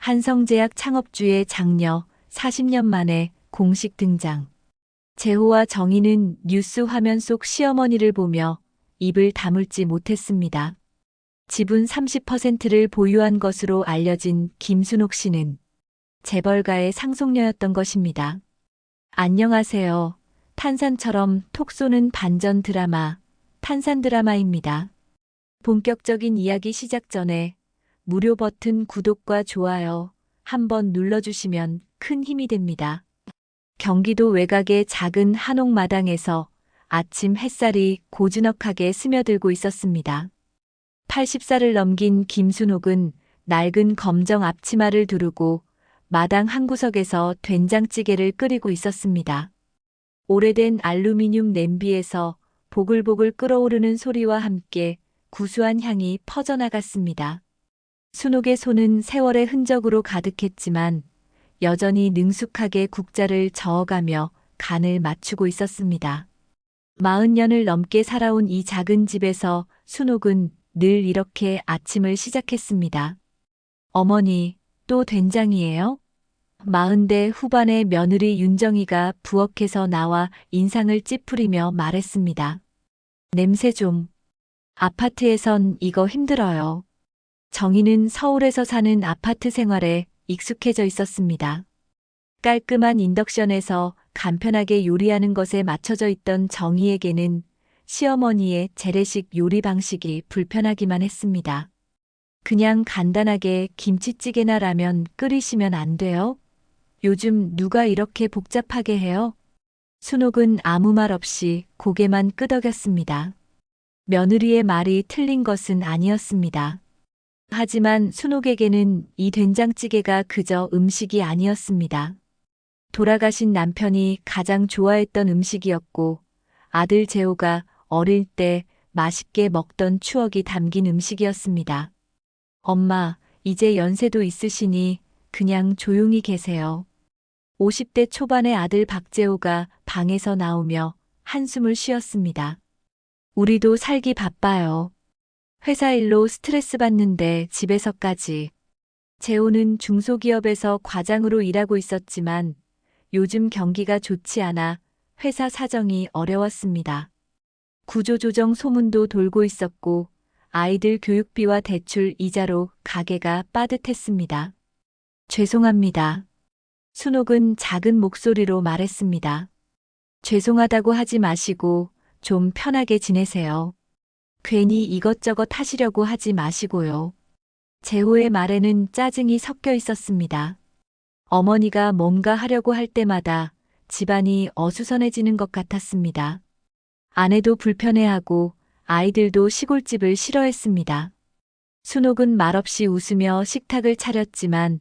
한성제약 창업주의 장녀 40년 만에 공식 등장. 재호와 정희는 뉴스 화면 속 시어머니를 보며 입을 다물지 못했습니다. 지분 30%를 보유한 것으로 알려진 김순옥 씨는 재벌가의 상속녀였던 것입니다. 안녕하세요. 탄산처럼 톡 쏘는 반전 드라마, 탄산 드라마입니다. 본격적인 이야기 시작 전에 무료 버튼 구독과 좋아요 한번 눌러주시면 큰 힘이 됩니다. 경기도 외곽의 작은 한옥 마당에서 아침 햇살이 고즈넉하게 스며들고 있었습니다. 80살을 넘긴 김순옥은 낡은 검정 앞치마를 두르고 마당 한구석에서 된장찌개를 끓이고 있었습니다. 오래된 알루미늄 냄비에서 보글보글 끓어오르는 소리와 함께 구수한 향이 퍼져나갔습니다. 순옥의 손은 세월의 흔적으로 가득했지만 여전히 능숙하게 국자를 저어가며 간을 맞추고 있었습니다. 40년을 넘게 살아온 이 작은 집에서 순옥은 늘 이렇게 아침을 시작했습니다. 어머니, 또 된장이에요? 40대 후반의 며느리 윤정이가 부엌에서 나와 인상을 찌푸리며 말했습니다. 냄새 좀. 아파트에선 이거 힘들어요. 정희는 서울에서 사는 아파트 생활에 익숙해져 있었습니다. 깔끔한 인덕션에서 간편하게 요리하는 것에 맞춰져 있던 정희에게는 시어머니의 재래식 요리 방식이 불편하기만 했습니다. 그냥 간단하게 김치찌개나 라면 끓이시면 안 돼요? 요즘 누가 이렇게 복잡하게 해요? 순옥은 아무 말 없이 고개만 끄덕였습니다. 며느리의 말이 틀린 것은 아니었습니다. 하지만 순옥에게는 이 된장찌개가 그저 음식이 아니었습니다. 돌아가신 남편이 가장 좋아했던 음식이었고 아들 재호가 어릴 때 맛있게 먹던 추억이 담긴 음식이었습니다. 엄마, 이제 연세도 있으시니 그냥 조용히 계세요. 50대 초반의 아들 박재호가 방에서 나오며 한숨을 쉬었습니다. 우리도 살기 바빠요. 회사 일로 스트레스 받는데 집에서까지. 재호는 중소기업에서 과장으로 일하고 있었지만 요즘 경기가 좋지 않아 회사 사정이 어려웠습니다. 구조조정 소문도 돌고 있었고 아이들 교육비와 대출 이자로 가게가 빠듯했습니다. 죄송합니다. 순옥은 작은 목소리로 말했습니다. 죄송하다고 하지 마시고 좀 편하게 지내세요. 괜히 이것저것 하시려고 하지 마시고요. 재호의 말에는 짜증이 섞여 있었습니다. 어머니가 뭔가 하려고 할 때마다 집안이 어수선해지는 것 같았습니다. 아내도 불편해하고 아이들도 시골집을 싫어했습니다. 순옥은 말없이 웃으며 식탁을 차렸지만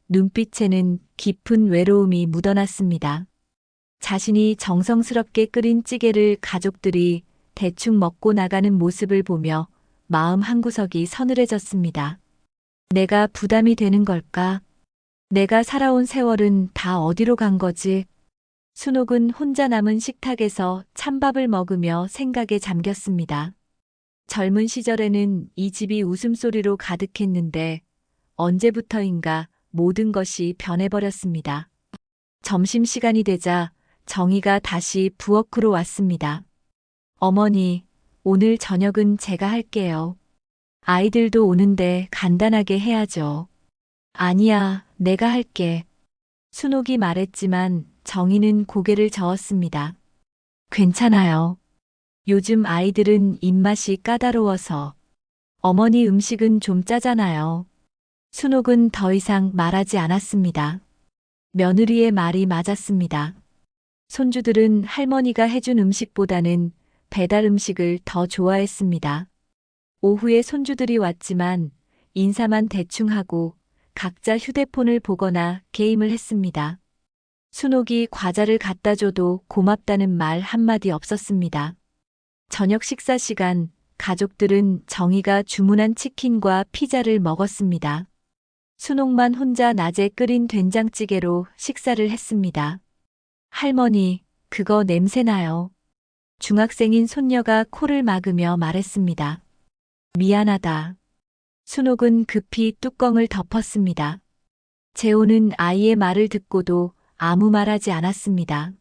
눈빛에는 깊은 외로움이 묻어났습니다. 자신이 정성스럽게 끓인 찌개를 가족들이 대충 먹고 나가는 모습을 보며 마음 한구석이 서늘해졌습니다. 내가 부담이 되는 걸까? 내가 살아온 세월은 다 어디로 간 거지? 순옥은 혼자 남은 식탁에서 찬밥을 먹으며 생각에 잠겼습니다. 젊은 시절에는 이 집이 웃음소리로 가득했는데 언제부터인가 모든 것이 변해버렸습니다. 점심시간이 되자 정희가 다시 부엌으로 왔습니다. 어머니, 오늘 저녁은 제가 할게요. 아이들도 오는데 간단하게 해야죠. 아니야, 내가 할게. 순옥이 말했지만 정희는 고개를 저었습니다. 괜찮아요. 요즘 아이들은 입맛이 까다로워서. 어머니 음식은 좀 짜잖아요. 순옥은 더 이상 말하지 않았습니다. 며느리의 말이 맞았습니다. 손주들은 할머니가 해준 음식보다는 배달 음식을 더 좋아했습니다. 오후에 손주들이 왔지만 인사만 대충 하고 각자 휴대폰을 보거나 게임을 했습니다. 순옥이 과자를 갖다 줘도 고맙다는 말 한마디 없었습니다. 저녁 식사 시간, 가족들은 정희가 주문한 치킨과 피자를 먹었습니다. 순옥만 혼자 낮에 끓인 된장찌개로 식사를 했습니다. 할머니, 그거 냄새나요. 중학생인 손녀가 코를 막으며 말했습니다. 미안하다. 순옥은 급히 뚜껑을 덮었습니다. 재호는 아이의 말을 듣고도 아무 말하지 않았습니다.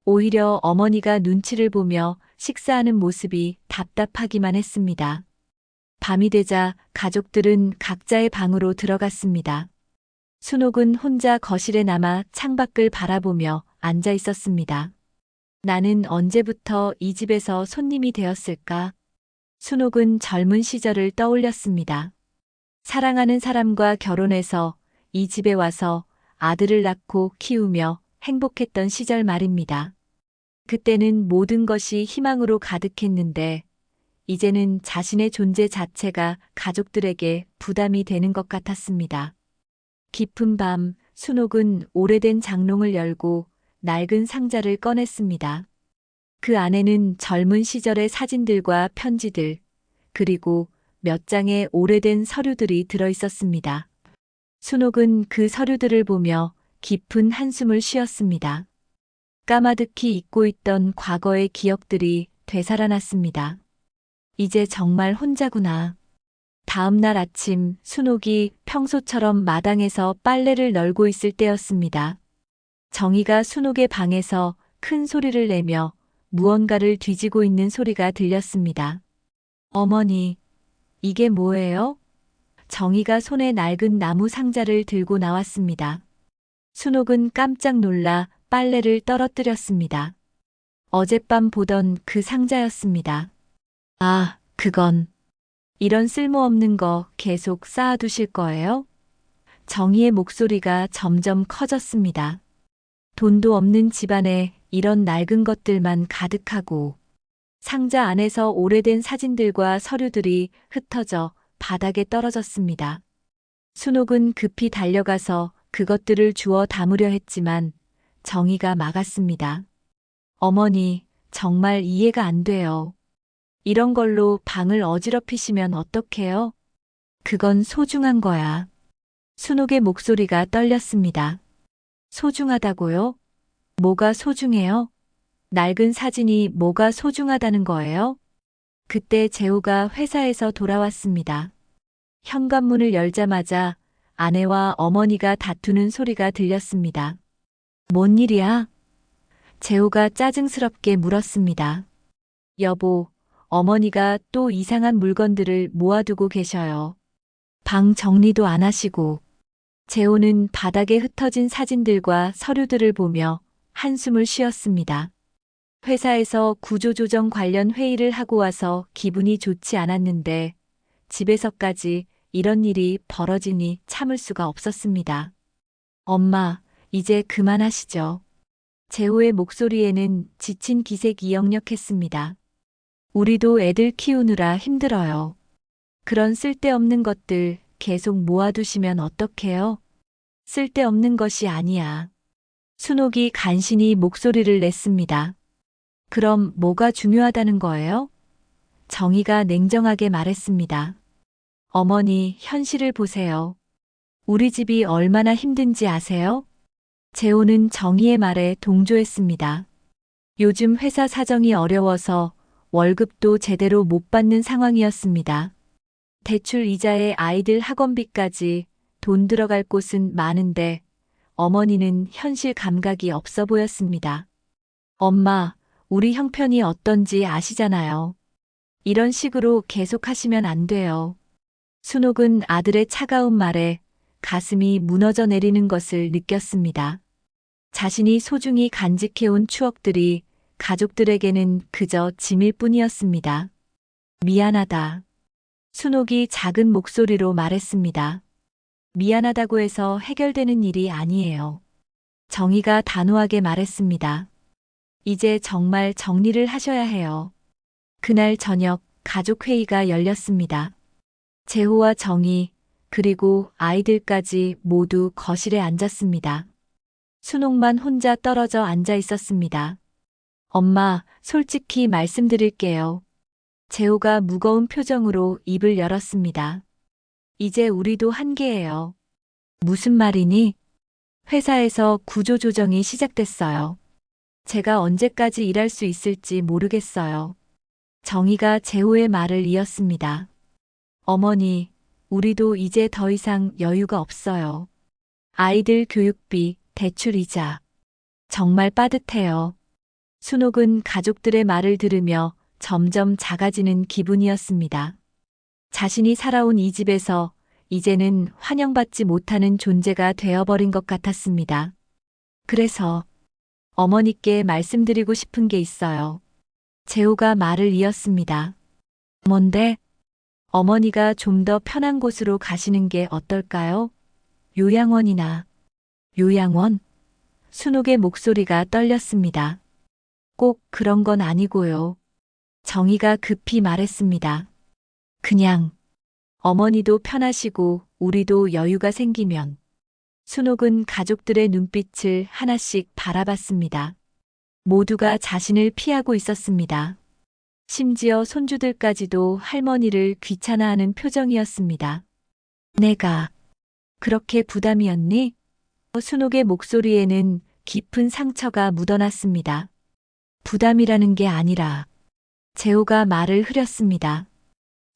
오히려 어머니가 눈치를 보며 식사하는 모습이 답답하기만 했습니다. 밤이 되자 가족들은 각자의 방으로 들어갔습니다. 순옥은 혼자 거실에 남아 창밖을 바라보며 앉아 있었습니다. 나는 언제부터 이 집에서 손님이 되었을까? 순옥은 젊은 시절을 떠올렸습니다. 사랑하는 사람과 결혼해서 이 집에 와서 아들을 낳고 키우며 행복했던 시절 말입니다. 그때는 모든 것이 희망으로 가득했는데 이제는 자신의 존재 자체가 가족들에게 부담이 되는 것 같았습니다. 깊은 밤, 순옥은 오래된 장롱을 열고 낡은 상자를 꺼냈습니다. 그 안에는 젊은 시절의 사진들과 편지들, 그리고 몇 장의 오래된 서류들이 들어 있었습니다. 순옥은 그 서류들을 보며 깊은 한숨을 쉬었습니다. 까마득히 잊고 있던 과거의 기억들이 되살아났습니다. 이제 정말 혼자구나. 다음 날 아침 순옥이 평소처럼 마당에서 빨래를 널고 있을 때였습니다. 정희가 순옥의 방에서 큰 소리를 내며 무언가를 뒤지고 있는 소리가 들렸습니다. 어머니, 이게 뭐예요? 정희가 손에 낡은 나무 상자를 들고 나왔습니다. 순옥은 깜짝 놀라 빨래를 떨어뜨렸습니다. 어젯밤 보던 그 상자였습니다. 아, 그건. 이런 쓸모없는 거 계속 쌓아두실 거예요? 정희의 목소리가 점점 커졌습니다. 돈도 없는 집안에 이런 낡은 것들만 가득하고 상자 안에서 오래된 사진들과 서류들이 흩어져 바닥에 떨어졌습니다. 순옥은 급히 달려가서 그것들을 주워 담으려 했지만 정희가 막았습니다. 어머니, 정말 이해가 안 돼요. 이런 걸로 방을 어지럽히시면 어떡해요? 그건 소중한 거야. 순옥의 목소리가 떨렸습니다. 소중하다고요? 뭐가 소중해요? 낡은 사진이 뭐가 소중하다는 거예요? 그때 재호가 회사에서 돌아왔습니다. 현관문을 열자마자 아내와 어머니가 다투는 소리가 들렸습니다. 뭔 일이야? 재호가 짜증스럽게 물었습니다. 여보, 어머니가 또 이상한 물건들을 모아두고 계셔요. 방 정리도 안 하시고. 재호는 바닥에 흩어진 사진들과 서류들을 보며 한숨을 쉬었습니다. 회사에서 구조조정 관련 회의를 하고 와서 기분이 좋지 않았는데 집에서까지 이런 일이 벌어지니 참을 수가 없었습니다. 엄마, 이제 그만하시죠. 재호의 목소리에는 지친 기색이 역력했습니다. 우리도 애들 키우느라 힘들어요. 그런 쓸데없는 것들 계속 모아두시면 어떡해요? 쓸데없는 것이 아니야. 순옥이 간신히 목소리를 냈습니다. 그럼 뭐가 중요하다는 거예요? 정희가 냉정하게 말했습니다. 어머니, 현실을 보세요. 우리 집이 얼마나 힘든지 아세요? 재호는 정희의 말에 동조했습니다. 요즘 회사 사정이 어려워서 월급도 제대로 못 받는 상황이었습니다. 대출 이자에 아이들 학원비까지 돈 들어갈 곳은 많은데 어머니는 현실 감각이 없어 보였습니다. 엄마, 우리 형편이 어떤지 아시잖아요. 이런 식으로 계속하시면 안 돼요. 순옥은 아들의 차가운 말에 가슴이 무너져 내리는 것을 느꼈습니다. 자신이 소중히 간직해온 추억들이 가족들에게는 그저 짐일 뿐이었습니다. 미안하다. 순옥이 작은 목소리로 말했습니다. 미안하다고 해서 해결되는 일이 아니에요. 정희가 단호하게 말했습니다. 이제 정말 정리를 하셔야 해요. 그날 저녁 가족회의가 열렸습니다. 재호와 정희, 그리고 아이들까지 모두 거실에 앉았습니다. 순옥만 혼자 떨어져 앉아 있었습니다. 엄마, 솔직히 말씀드릴게요. 재호가 무거운 표정으로 입을 열었습니다. 이제 우리도 한계예요. 무슨 말이니? 회사에서 구조조정이 시작됐어요. 제가 언제까지 일할 수 있을지 모르겠어요. 정희가 재호의 말을 이었습니다. 어머니, 우리도 이제 더 이상 여유가 없어요. 아이들 교육비, 대출이자. 정말 빠듯해요. 순옥은 가족들의 말을 들으며 점점 작아지는 기분이었습니다. 자신이 살아온 이 집에서 이제는 환영받지 못하는 존재가 되어버린 것 같았습니다. 그래서 어머니께 말씀드리고 싶은 게 있어요. 재호가 말을 이었습니다. 뭔데? 어머니가 좀 더 편한 곳으로 가시는 게 어떨까요? 요양원이나. 요양원? 순옥의 목소리가 떨렸습니다. 꼭 그런 건 아니고요. 정희가 급히 말했습니다. 그냥 어머니도 편하시고 우리도 여유가 생기면. 순옥은 가족들의 눈빛을 하나씩 바라봤습니다. 모두가 자신을 피하고 있었습니다. 심지어 손주들까지도 할머니를 귀찮아하는 표정이었습니다. 내가 그렇게 부담이었니? 순옥의 목소리에는 깊은 상처가 묻어났습니다. 부담이라는 게 아니라 재호가 말을 흐렸습니다.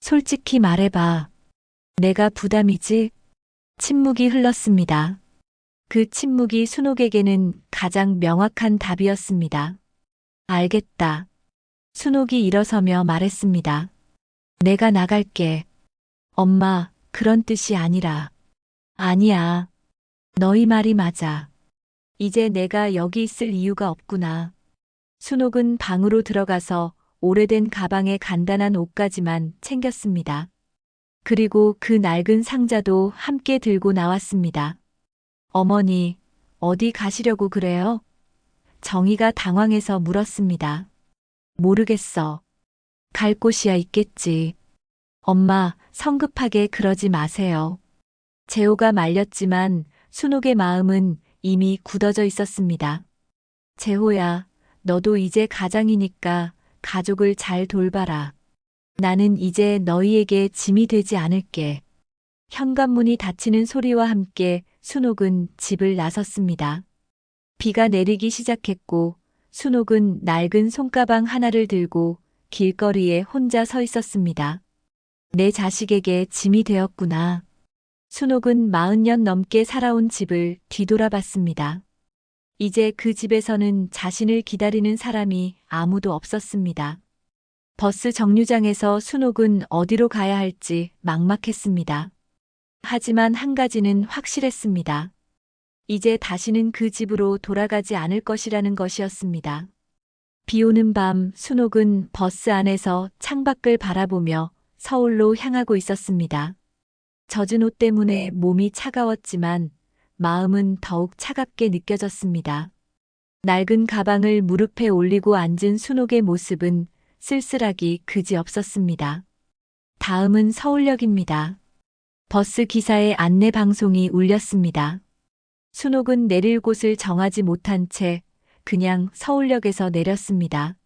솔직히 말해봐. 내가 부담이지? 침묵이 흘렀습니다. 그 침묵이 순옥에게는 가장 명확한 답이었습니다. 알겠다. 순옥이 일어서며 말했습니다. 내가 나갈게. 엄마, 그런 뜻이 아니라. 아니야. 너희 말이 맞아. 이제 내가 여기 있을 이유가 없구나. 순옥은 방으로 들어가서 오래된 가방에 간단한 옷까지만 챙겼습니다. 그리고 그 낡은 상자도 함께 들고 나왔습니다. 어머니, 어디 가시려고 그래요? 정희가 당황해서 물었습니다. 모르겠어. 갈 곳이야 있겠지. 엄마, 성급하게 그러지 마세요. 재호가 말렸지만 순옥의 마음은 이미 굳어져 있었습니다. 재호야, 너도 이제 가장이니까 가족을 잘 돌봐라. 나는 이제 너희에게 짐이 되지 않을게. 현관문이 닫히는 소리와 함께 순옥은 집을 나섰습니다. 비가 내리기 시작했고 순옥은 낡은 손가방 하나를 들고 길거리에 혼자 서 있었습니다. 내 자식에게 짐이 되었구나. 순옥은 40년 넘게 살아온 집을 뒤돌아봤습니다. 이제 그 집에서는 자신을 기다리는 사람이 아무도 없었습니다. 버스 정류장에서 순옥은 어디로 가야 할지 막막했습니다. 하지만 한 가지는 확실했습니다. 이제 다시는 그 집으로 돌아가지 않을 것이라는 것이었습니다. 비 오는 밤 순옥은 버스 안에서 창밖을 바라보며 서울로 향하고 있었습니다. 젖은 옷 때문에 몸이 차가웠지만 마음은 더욱 차갑게 느껴졌습니다. 낡은 가방을 무릎에 올리고 앉은 순옥의 모습은 쓸쓸하기 그지없었습니다. 다음은 서울역입니다. 버스 기사의 안내 방송이 울렸습니다. 순옥은 내릴 곳을 정하지 못한 채 그냥 서울역에서 내렸습니다.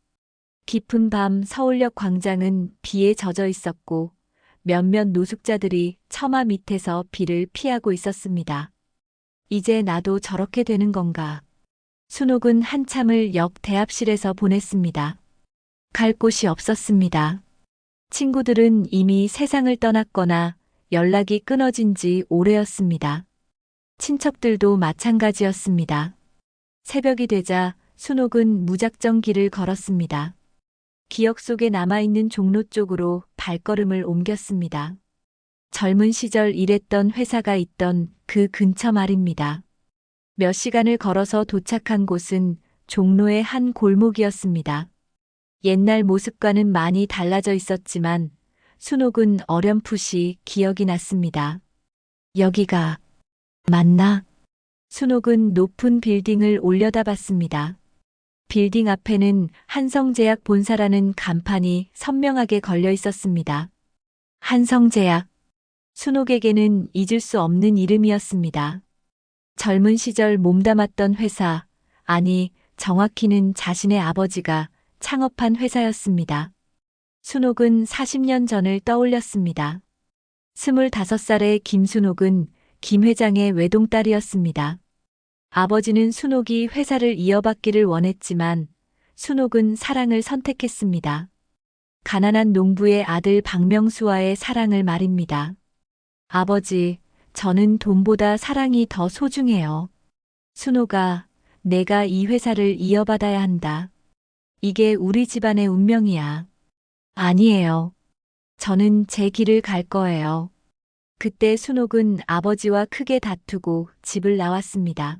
깊은 밤 서울역 광장은 비에 젖어 있었고 몇몇 노숙자들이 처마 밑에서 비를 피하고 있었습니다. 이제 나도 저렇게 되는 건가? 순옥은 한참을 역 대합실에서 보냈습니다. 갈 곳이 없었습니다. 친구들은 이미 세상을 떠났거나 연락이 끊어진 지 오래였습니다. 친척들도 마찬가지였습니다. 새벽이 되자 순옥은 무작정 길을 걸었습니다. 기억 속에 남아있는 종로 쪽으로 발걸음을 옮겼습니다. 젊은 시절 일했던 회사가 있던 그 근처 말입니다. 몇 시간을 걸어서 도착한 곳은 종로의 한 골목이었습니다. 옛날 모습과는 많이 달라져 있었지만 순옥은 어렴풋이 기억이 났습니다. 여기가 맞나? 순옥은 높은 빌딩을 올려다봤습니다. 빌딩 앞에는 한성제약 본사라는 간판이 선명하게 걸려 있었습니다. 한성제약. 순옥에게는 잊을 수 없는 이름이었습니다. 젊은 시절 몸담았던 회사, 아니 정확히는 자신의 아버지가 창업한 회사였습니다. 순옥은 40년 전을 떠올렸습니다. 25살의 김순옥은 김 회장의 외동딸이었습니다. 아버지는 순옥이 회사를 이어받기를 원했지만 순옥은 사랑을 선택했습니다. 가난한 농부의 아들 박명수와의 사랑을 말입니다. 아버지, 저는 돈보다 사랑이 더 소중해요. 순호가, 내가 이 회사를 이어받아야 한다. 이게 우리 집안의 운명이야. 아니에요. 저는 제 길을 갈 거예요. 그때 순옥은 아버지와 크게 다투고 집을 나왔습니다.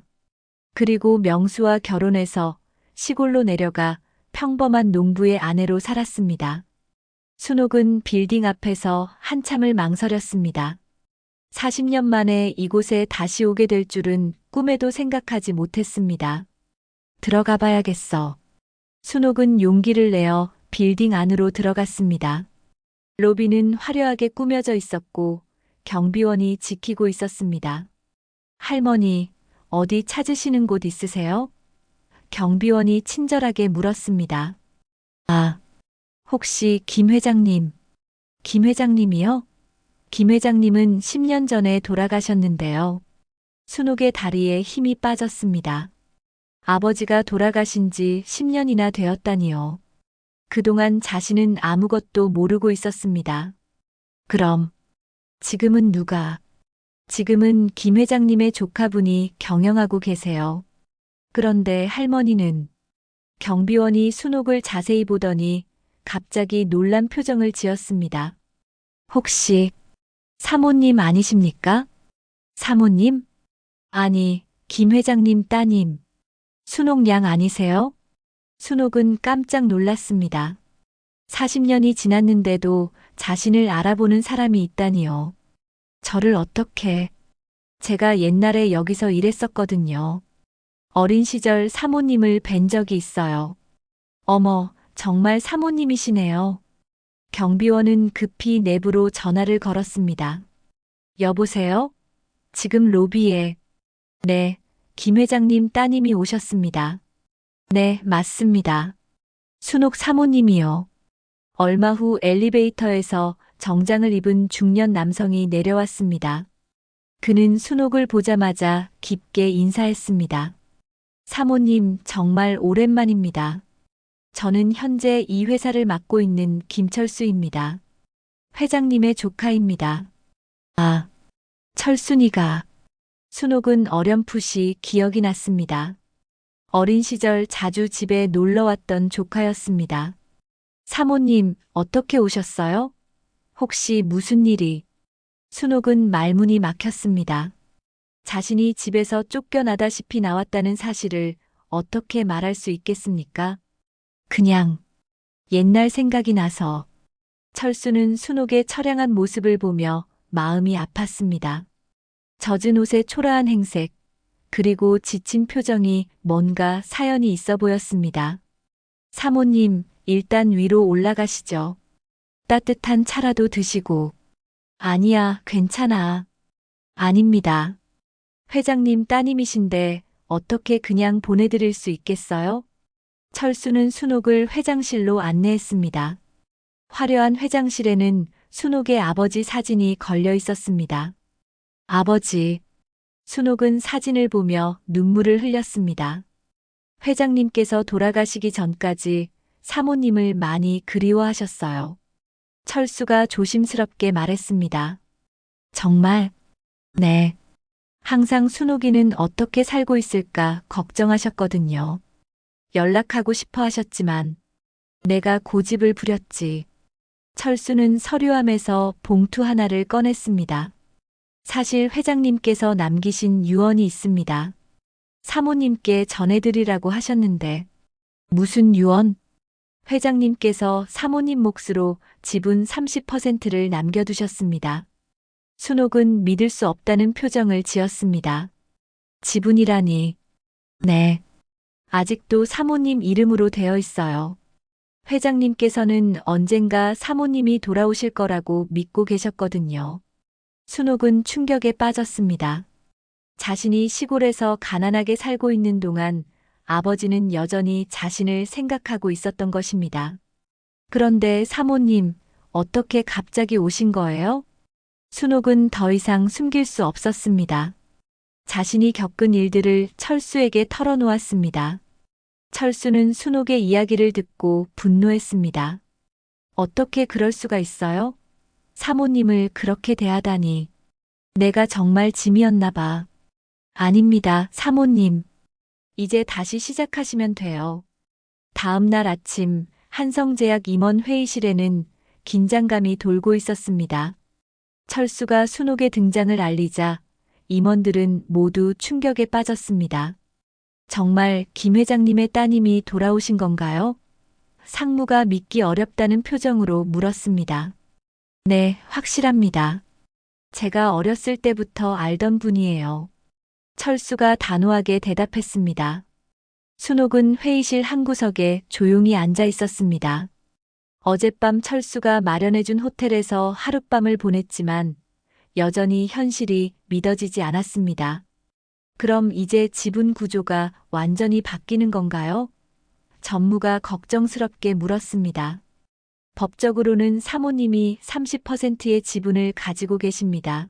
그리고 명수와 결혼해서 시골로 내려가 평범한 농부의 아내로 살았습니다. 순옥은 빌딩 앞에서 한참을 망설였습니다. 40년 만에 이곳에 다시 오게 될 줄은 꿈에도 생각하지 못했습니다. 들어가 봐야겠어. 순옥은 용기를 내어 빌딩 안으로 들어갔습니다. 로비는 화려하게 꾸며져 있었고 경비원이 지키고 있었습니다. 할머니, 어디 찾으시는 곳 있으세요? 경비원이 친절하게 물었습니다. 아, 혹시 김 회장님? 김 회장님이요? 김 회장님은 10년 전에 돌아가셨는데요. 순옥의 다리에 힘이 빠졌습니다. 아버지가 돌아가신 지 10년이나 되었다니요. 그동안 자신은 아무것도 모르고 있었습니다. 그럼, 지금은 누가? 지금은 김 회장님의 조카분이 경영하고 계세요. 그런데 할머니는 경비원이 순옥을 자세히 보더니 갑자기 놀란 표정을 지었습니다. 혹시 사모님 아니십니까? 사모님? 아니, 김 회장님 따님. 순옥 양 아니세요? 순옥은 깜짝 놀랐습니다. 40년이 지났는데도 자신을 알아보는 사람이 있다니요. 저를 어떻게? 제가 옛날에 여기서 일했었거든요. 어린 시절 사모님을 뵌 적이 있어요. 어머, 정말 사모님이시네요. 경비원은 급히 내부로 전화를 걸었습니다. 여보세요? 지금 로비에. 네, 김 회장님 따님이 오셨습니다. 네, 맞습니다. 순옥 사모님이요. 얼마 후 엘리베이터에서 정장을 입은 중년 남성이 내려왔습니다. 그는 순옥을 보자마자 깊게 인사했습니다. 사모님, 정말 오랜만입니다. 저는 현재 이 회사를 맡고 있는 김철수입니다. 회장님의 조카입니다. 아, 철순이가. 순옥은 어렴풋이 기억이 났습니다. 어린 시절 자주 집에 놀러 왔던 조카였습니다. 사모님, 어떻게 오셨어요? 혹시 무슨 일이? 순옥은 말문이 막혔습니다. 자신이 집에서 쫓겨나다시피 나왔다는 사실을 어떻게 말할 수 있겠습니까? 그냥 옛날 생각이 나서. 철수는 순옥의 처량한 모습을 보며 마음이 아팠습니다. 젖은 옷의 초라한 행색, 그리고 지친 표정이 뭔가 사연이 있어 보였습니다. 사모님, 일단 위로 올라가시죠. 따뜻한 차라도 드시고. 아니야, 괜찮아. 아닙니다. 회장님 따님이신데 어떻게 그냥 보내드릴 수 있겠어요? 철수는 순옥을 회장실로 안내했습니다. 화려한 회장실에는 순옥의 아버지 사진이 걸려 있었습니다. 아버지. 순옥은 사진을 보며 눈물을 흘렸습니다. 회장님께서 돌아가시기 전까지 사모님을 많이 그리워하셨어요. 철수가 조심스럽게 말했습니다. 정말? 네. 항상 순옥이는 어떻게 살고 있을까 걱정하셨거든요. 연락하고 싶어 하셨지만 내가 고집을 부렸지. 철수는 서류함에서 봉투 하나를 꺼냈습니다. 사실 회장님께서 남기신 유언이 있습니다. 사모님께 전해드리라고 하셨는데. 무슨 유언? 회장님께서 사모님 몫으로 지분 30%를 남겨두셨습니다. 순옥은 믿을 수 없다는 표정을 지었습니다. 지분이라니. 네. 아직도 사모님 이름으로 되어 있어요. 회장님께서는 언젠가 사모님이 돌아오실 거라고 믿고 계셨거든요. 순옥은 충격에 빠졌습니다. 자신이 시골에서 가난하게 살고 있는 동안 아버지는 여전히 자신을 생각하고 있었던 것입니다. 그런데 사모님, 어떻게 갑자기 오신 거예요? 순옥은 더 이상 숨길 수 없었습니다. 자신이 겪은 일들을 철수에게 털어놓았습니다. 철수는 순옥의 이야기를 듣고 분노했습니다. 어떻게 그럴 수가 있어요? 사모님을 그렇게 대하다니. 내가 정말 짐이었나 봐. 아닙니다, 사모님. 이제 다시 시작하시면 돼요. 다음 날 아침 한성제약 임원 회의실에는 긴장감이 돌고 있었습니다. 철수가 순옥의 등장을 알리자 임원들은 모두 충격에 빠졌습니다. 정말 김 회장님의 따님이 돌아오신 건가요? 상무가 믿기 어렵다는 표정으로 물었습니다. 네, 확실합니다. 제가 어렸을 때부터 알던 분이에요. 철수가 단호하게 대답했습니다. 순옥은 회의실 한 구석에 조용히 앉아 있었습니다. 어젯밤 철수가 마련해준 호텔에서 하룻밤을 보냈지만 여전히 현실이 믿어지지 않았습니다. 그럼 이제 지분 구조가 완전히 바뀌는 건가요? 전무가 걱정스럽게 물었습니다. 법적으로는 사모님이 30%의 지분을 가지고 계십니다.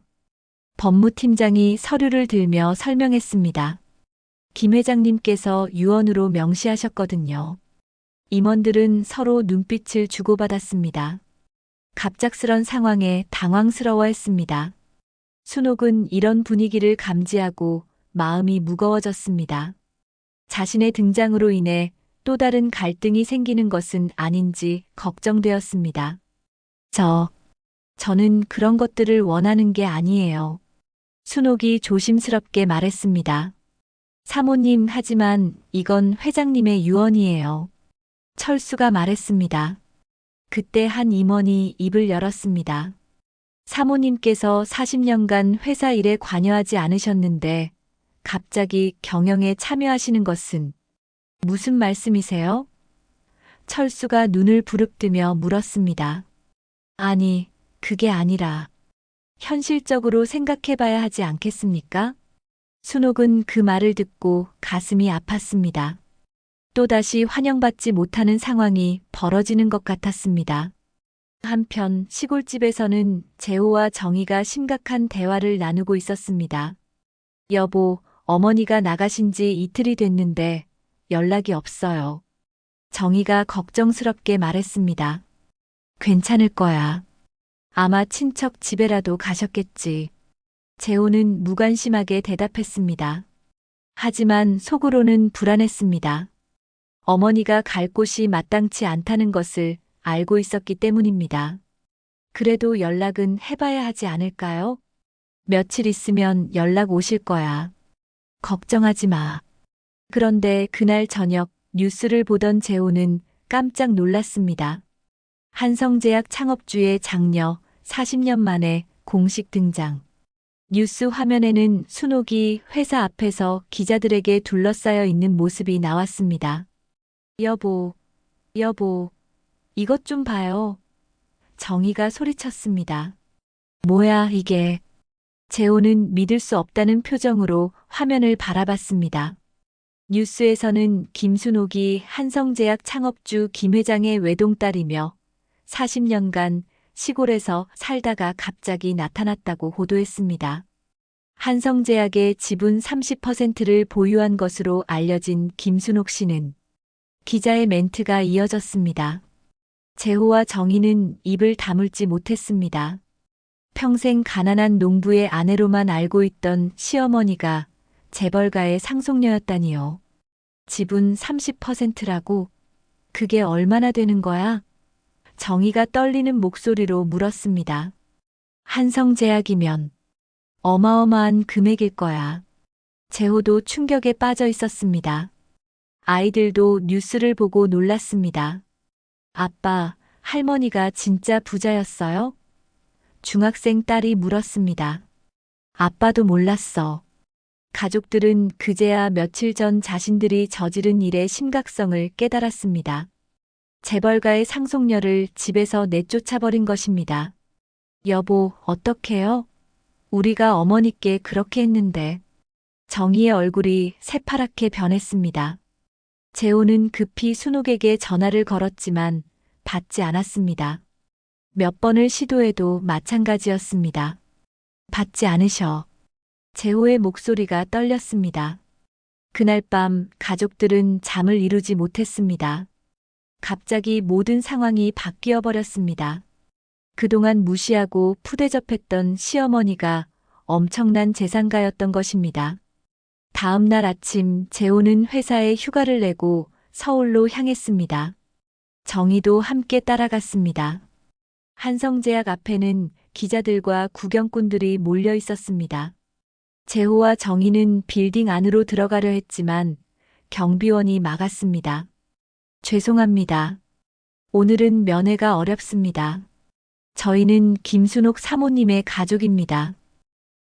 법무팀장이 서류를 들며 설명했습니다. 김 회장님께서 유언으로 명시하셨거든요. 임원들은 서로 눈빛을 주고받았습니다. 갑작스런 상황에 당황스러워했습니다. 순옥은 이런 분위기를 감지하고 마음이 무거워졌습니다. 자신의 등장으로 인해 또 다른 갈등이 생기는 것은 아닌지 걱정되었습니다. 저는 그런 것들을 원하는 게 아니에요. 순옥이 조심스럽게 말했습니다. 사모님, 하지만 이건 회장님의 유언이에요. 철수가 말했습니다. 그때 한 임원이 입을 열었습니다. 사모님께서 40년간 회사 일에 관여하지 않으셨는데 갑자기 경영에 참여하시는 것은 무슨 말씀이세요? 철수가 눈을 부릅뜨며 물었습니다. 아니, 그게 아니라 현실적으로 생각해봐야 하지 않겠습니까? 순옥은 그 말을 듣고 가슴이 아팠습니다. 또다시 환영받지 못하는 상황이 벌어지는 것 같았습니다. 한편 시골집에서는 재호와 정희가 심각한 대화를 나누고 있었습니다. 여보, 어머니가 나가신 지 이틀이 됐는데 연락이 없어요. 정희가 걱정스럽게 말했습니다. 괜찮을 거야. 아마 친척 집에라도 가셨겠지. 재호는 무관심하게 대답했습니다. 하지만 속으로는 불안했습니다. 어머니가 갈 곳이 마땅치 않다는 것을 알고 있었기 때문입니다. 그래도 연락은 해봐야 하지 않을까요? 며칠 있으면 연락 오실 거야. 걱정하지 마. 그런데 그날 저녁 뉴스를 보던 재호는 깜짝 놀랐습니다. 한성제약 창업주의 장녀 40년 만에 공식 등장. 뉴스 화면에는 순옥이 회사 앞에서 기자들에게 둘러싸여 있는 모습이 나왔습니다. 여보, 이것 좀 봐요. 정희가 소리쳤습니다. 뭐야, 이게. 재호는 믿을 수 없다는 표정으로 화면을 바라봤습니다. 뉴스에서는 김순옥이 한성제약 창업주 김 회장의 외동딸이며 40년간 시골에서 살다가 갑자기 나타났다고 보도했습니다. 한성제약의 지분 30%를 보유한 것으로 알려진 김순옥 씨는 기자의 멘트가 이어졌습니다. 재호와 정희는 입을 다물지 못했습니다. 평생 가난한 농부의 아내로만 알고 있던 시어머니가 재벌가의 상속녀였다니요. 지분 30%라고? 그게 얼마나 되는 거야? 정희가 떨리는 목소리로 물었습니다. 한성제약이면 어마어마한 금액일 거야. 재호도 충격에 빠져 있었습니다. 아이들도 뉴스를 보고 놀랐습니다. 아빠, 할머니가 진짜 부자였어요? 중학생 딸이 물었습니다. 아빠도 몰랐어. 가족들은 그제야 며칠 전 자신들이 저지른 일의 심각성을 깨달았습니다. 재벌가의 상속녀를 집에서 내쫓아버린 것입니다. 여보, 어떡해요? 우리가 어머니께 그렇게 했는데. 정희의 얼굴이 새파랗게 변했습니다. 재호는 급히 순옥에게 전화를 걸었지만 받지 않았습니다. 몇 번을 시도해도 마찬가지였습니다. 받지 않으셔. 재호의 목소리가 떨렸습니다. 그날 밤 가족들은 잠을 이루지 못했습니다. 갑자기 모든 상황이 바뀌어 버렸습니다. 그동안 무시하고 푸대접했던 시어머니가 엄청난 재산가였던 것입니다. 다음 날 아침 재호는 회사에 휴가를 내고 서울로 향했습니다. 정희도 함께 따라갔습니다. 한성제약 앞에는 기자들과 구경꾼들이 몰려 있었습니다. 재호와 정희는 빌딩 안으로 들어가려 했지만 경비원이 막았습니다. 죄송합니다. 오늘은 면회가 어렵습니다. 저희는 김순옥 사모님의 가족입니다.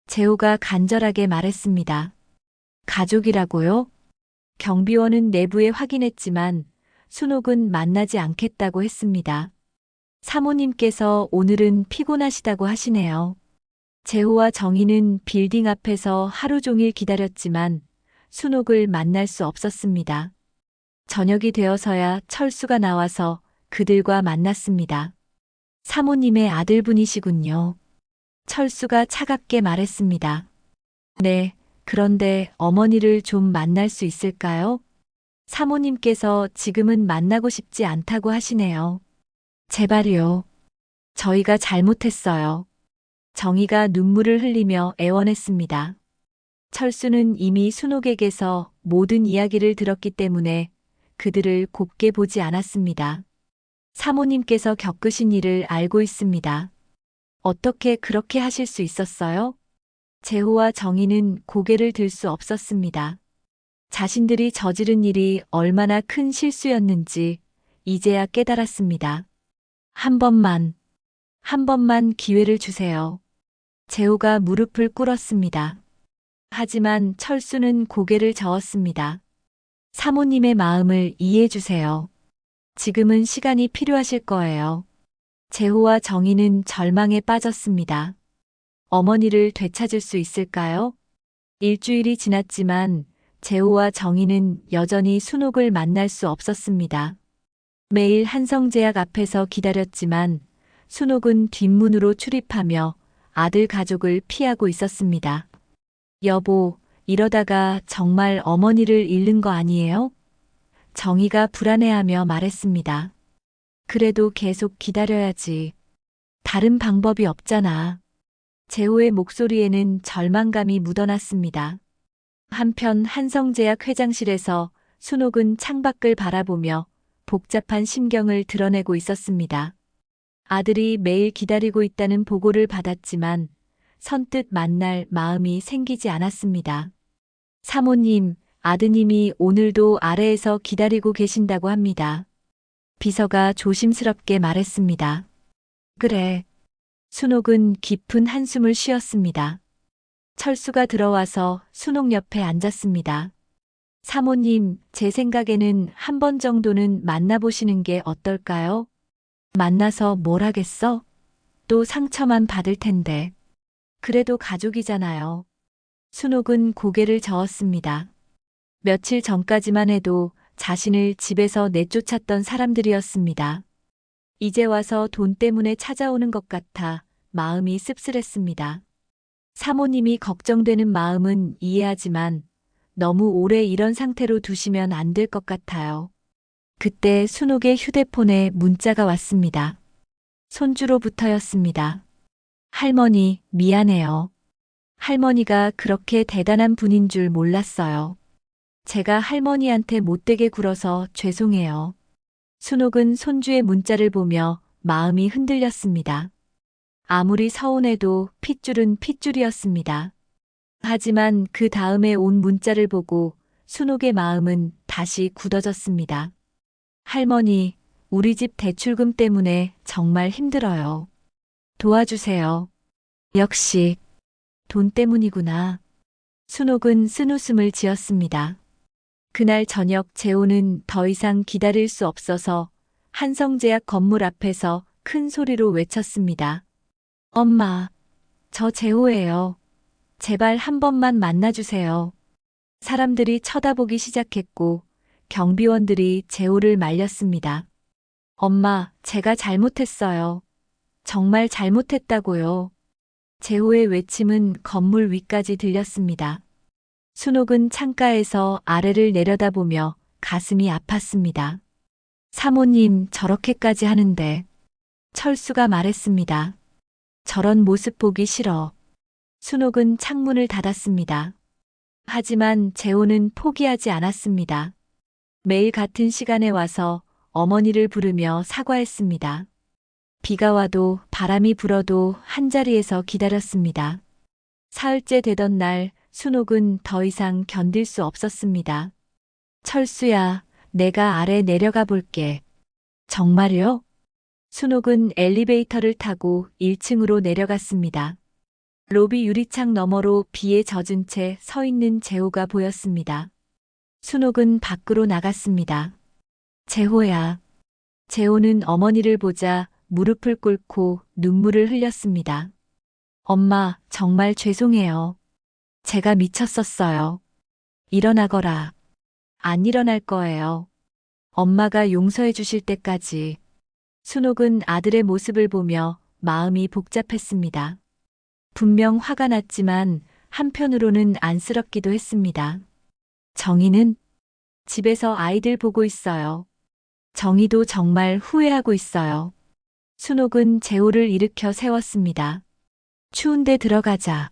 재호가 간절하게 말했습니다. 가족이라고요? 경비원은 내부에 확인했지만 순옥은 만나지 않겠다고 했습니다. 사모님께서 오늘은 피곤하시다고 하시네요. 재호와 정희는 빌딩 앞에서 하루 종일 기다렸지만 순옥을 만날 수 없었습니다. 저녁이 되어서야 철수가 나와서 그들과 만났습니다. 사모님의 아들분이시군요. 철수가 차갑게 말했습니다. 네, 그런데 어머니를 좀 만날 수 있을까요? 사모님께서 지금은 만나고 싶지 않다고 하시네요. 제발요. 저희가 잘못했어요. 정희가 눈물을 흘리며 애원했습니다. 철수는 이미 순옥에게서 모든 이야기를 들었기 때문에 그들을 곱게 보지 않았습니다. 사모님께서 겪으신 일을 알고 있습니다. 어떻게 그렇게 하실 수 있었어요? 재호와 정희는 고개를 들 수 없었습니다. 자신들이 저지른 일이 얼마나 큰 실수였는지 이제야 깨달았습니다. 한 번만 기회를 주세요. 재호가 무릎을 꿇었습니다. 하지만 철수는 고개를 저었습니다. 사모님의 마음을 이해해 주세요. 지금은 시간이 필요하실 거예요. 재호와 정희는 절망에 빠졌습니다. 어머니를 되찾을 수 있을까요? 일주일이 지났지만 재호와 정희는 여전히 순옥을 만날 수 없었습니다. 매일 한성제약 앞에서 기다렸지만 순옥은 뒷문으로 출입하며 아들 가족을 피하고 있었습니다. 여보, 이러다가 정말 어머니를 잃는 거 아니에요? 정희가 불안해하며 말했습니다. 그래도 계속 기다려야지. 다른 방법이 없잖아. 재호의 목소리에는 절망감이 묻어났습니다. 한편 한성제약 회장실에서 순옥은 창밖을 바라보며 복잡한 심경을 드러내고 있었습니다. 아들이 매일 기다리고 있다는 보고를 받았지만 선뜻 만날 마음이 생기지 않았습니다. 사모님, 아드님이 오늘도 아래에서 기다리고 계신다고 합니다. 비서가 조심스럽게 말했습니다. 그래. 순옥은 깊은 한숨을 쉬었습니다. 철수가 들어와서 순옥 옆에 앉았습니다. 사모님, 제 생각에는 한 번 정도는 만나보시는 게 어떨까요? 만나서 뭘 하겠어? 또 상처만 받을 텐데. 그래도 가족이잖아요. 순옥은 고개를 저었습니다. 며칠 전까지만 해도 자신을 집에서 내쫓았던 사람들이었습니다. 이제 와서 돈 때문에 찾아오는 것 같아 마음이 씁쓸했습니다. 사모님이 걱정되는 마음은 이해하지만 너무 오래 이런 상태로 두시면 안 될 것 같아요. 그때 순옥의 휴대폰에 문자가 왔습니다. 손주로부터였습니다. 할머니, 미안해요. 할머니가 그렇게 대단한 분인 줄 몰랐어요. 제가 할머니한테 못되게 굴어서 죄송해요. 순옥은 손주의 문자를 보며 마음이 흔들렸습니다. 아무리 서운해도 핏줄은 핏줄이었습니다. 하지만 그 다음에 온 문자를 보고 순옥의 마음은 다시 굳어졌습니다. 할머니, 우리 집 대출금 때문에 정말 힘들어요. 도와주세요. 역시 돈 때문이구나. 순옥은 쓴웃음을 지었습니다. 그날 저녁 재호는 더 이상 기다릴 수 없어서 한성제약 건물 앞에서 큰 소리로 외쳤습니다. 엄마, 저 재호예요. 제발 한 번만 만나주세요. 사람들이 쳐다보기 시작했고 경비원들이 재호를 말렸습니다. 엄마, 제가 잘못했어요. 정말 잘못했다고요. 재호의 외침은 건물 위까지 들렸습니다. 순옥은 창가에서 아래를 내려다보며 가슴이 아팠습니다. 사모님, 저렇게까지 하는데. 철수가 말했습니다. 저런 모습 보기 싫어. 순옥은 창문을 닫았습니다. 하지만 재호는 포기하지 않았습니다. 매일 같은 시간에 와서 어머니를 부르며 사과했습니다. 비가 와도 바람이 불어도 한자리에서 기다렸습니다. 사흘째 되던 날 순옥은 더 이상 견딜 수 없었습니다. 철수야, 내가 아래 내려가 볼게. 정말요? 순옥은 엘리베이터를 타고 1층으로 내려갔습니다. 로비 유리창 너머로 비에 젖은 채 서 있는 재호가 보였습니다. 순옥은 밖으로 나갔습니다. 재호야. 재호는 어머니를 보자 무릎을 꿇고 눈물을 흘렸습니다. 엄마, 정말 죄송해요. 제가 미쳤었어요. 일어나거라. 안 일어날 거예요. 엄마가 용서해 주실 때까지. 순옥은 아들의 모습을 보며 마음이 복잡했습니다. 분명 화가 났지만 한편으로는 안쓰럽기도 했습니다. 정희는 집에서 아이들 보고 있어요. 정희도 정말 후회하고 있어요. 순옥은 재호를 일으켜 세웠습니다. 추운데 들어가자.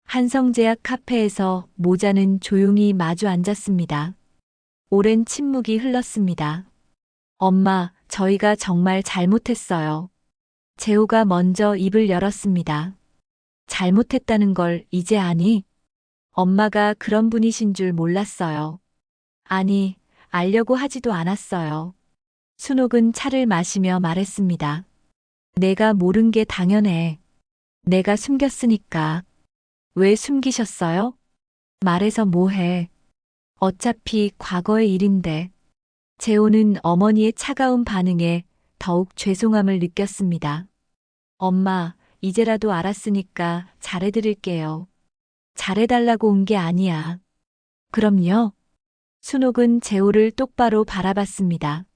한성제약 카페에서 모자는 조용히 마주 앉았습니다. 오랜 침묵이 흘렀습니다. 엄마, 저희가 정말 잘못했어요. 재호가 먼저 입을 열었습니다. 잘못했다는 걸 이제 아니? 엄마가 그런 분이신 줄 몰랐어요. 아니, 알려고 하지도 않았어요. 순옥은 차를 마시며 말했습니다. 내가 모른 게 당연해. 내가 숨겼으니까. 왜 숨기셨어요? 말해서 뭐해. 어차피 과거의 일인데. 재호는 어머니의 차가운 반응에 더욱 죄송함을 느꼈습니다. 엄마, 이제라도 알았으니까 잘해드릴게요. 잘해달라고 온 게 아니야. 그럼요. 순옥은 재호를 똑바로 바라봤습니다.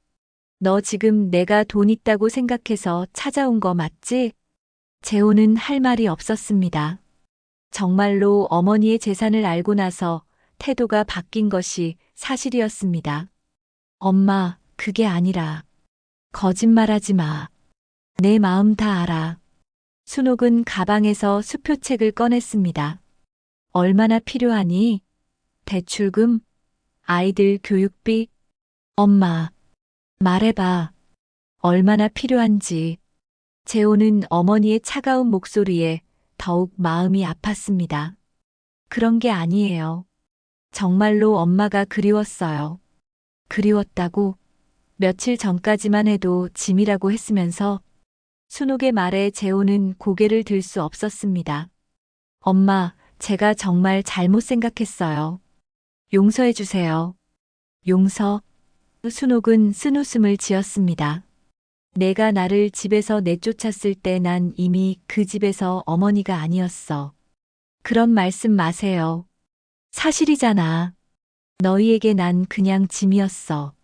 너 지금 내가 돈 있다고 생각해서 찾아온 거 맞지? 재호는 할 말이 없었습니다. 정말로 어머니의 재산을 알고 나서 태도가 바뀐 것이 사실이었습니다. 엄마, 그게 아니라. 거짓말하지 마. 내 마음 다 알아. 순옥은 가방에서 수표책을 꺼냈습니다. 얼마나 필요하니? 대출금? 아이들 교육비? 엄마, 말해봐. 얼마나 필요한지. 재호는 어머니의 차가운 목소리에 더욱 마음이 아팠습니다. 그런 게 아니에요. 정말로 엄마가 그리웠어요. 그리웠다고? 며칠 전까지만 해도 짐이라고 했으면서 순옥의 말에 재호는 고개를 들 수 없었습니다. 엄마, 제가 정말 잘못 생각했어요. 용서해 주세요. 용서? 순옥은 쓴웃음을 지었습니다. 내가 나를 집에서 내쫓았을 때 난 이미 그 집에서 어머니가 아니었어. 그런 말씀 마세요. 사실이잖아. 너희에게 난 그냥 짐이었어.